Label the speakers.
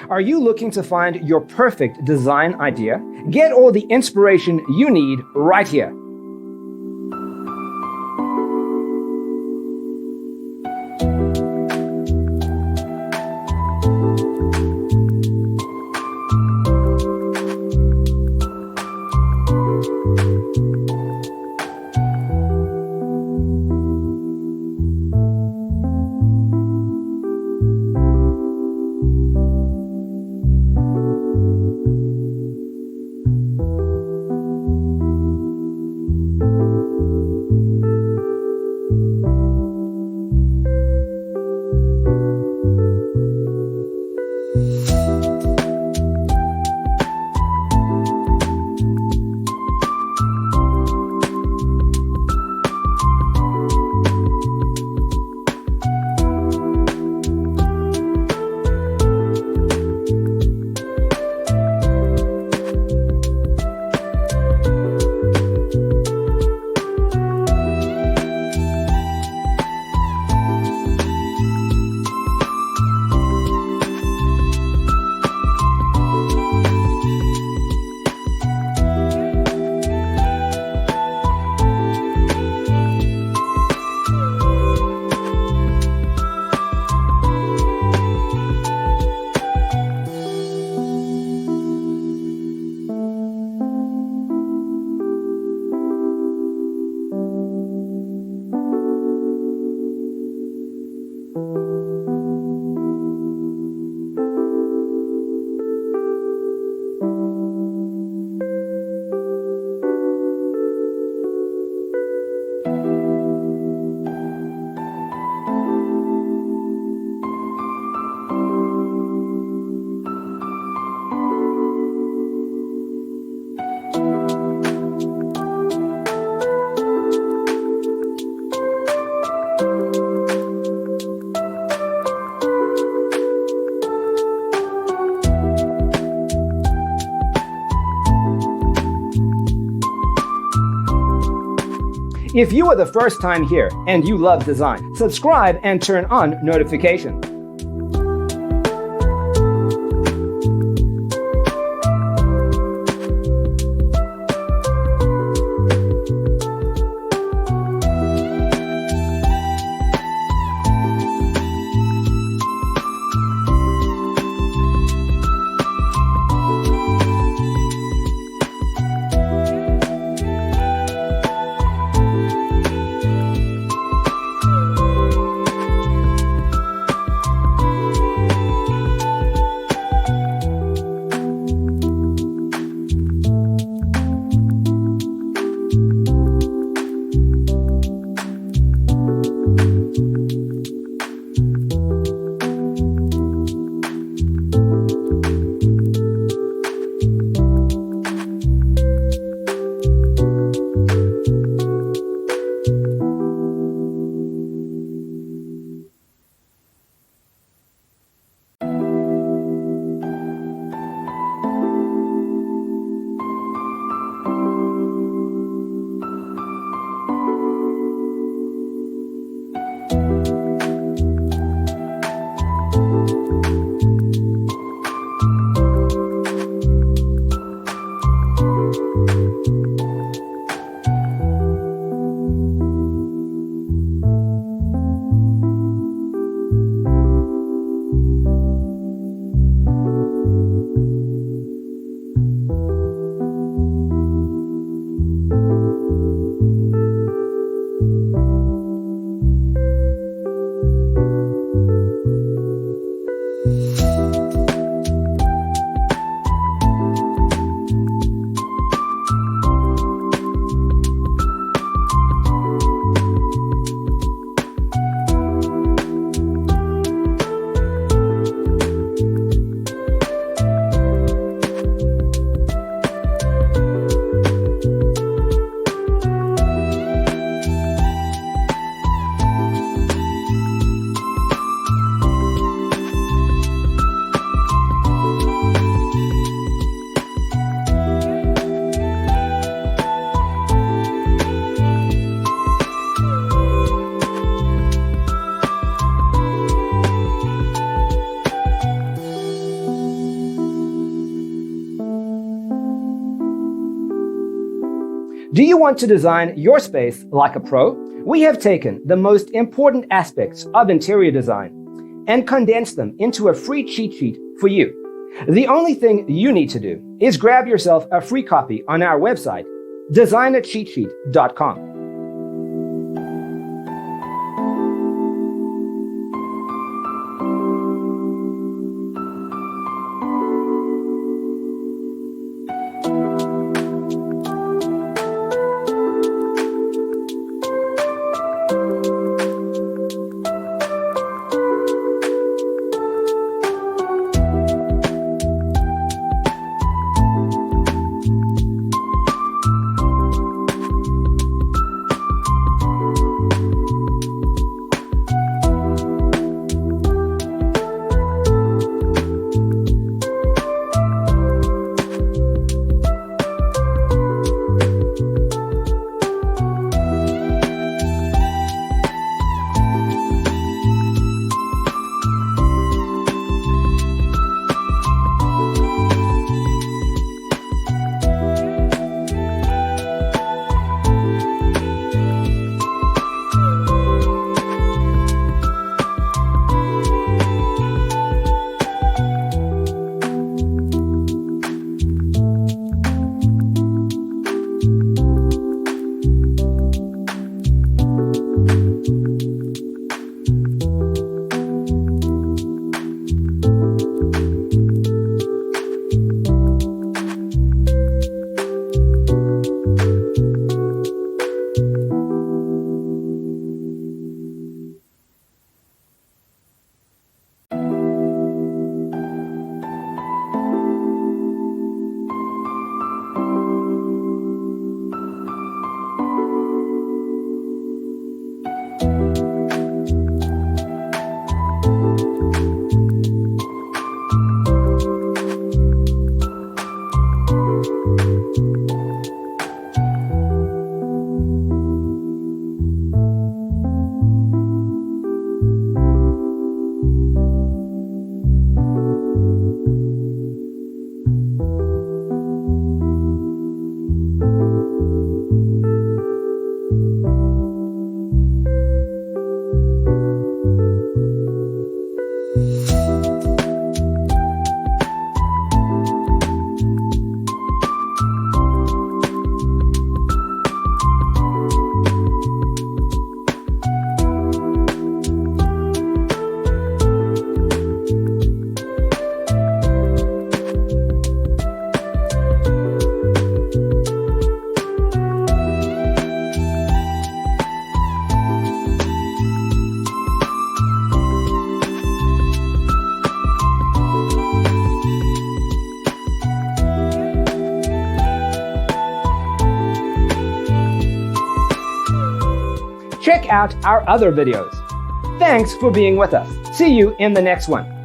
Speaker 1: Are you looking to find your perfect design idea? Get all the inspiration you need right here. If you are the first time here and you love design, subscribe and turn on notifications. Do you want to design your space like a pro? We have taken the most important aspects of interior design and condensed them into a free cheat sheet for you. The only thing you need to do is grab yourself a free copy on our website, designercheatsheet.com. Check out our other videos. Thanks for being with us. See you in the next one.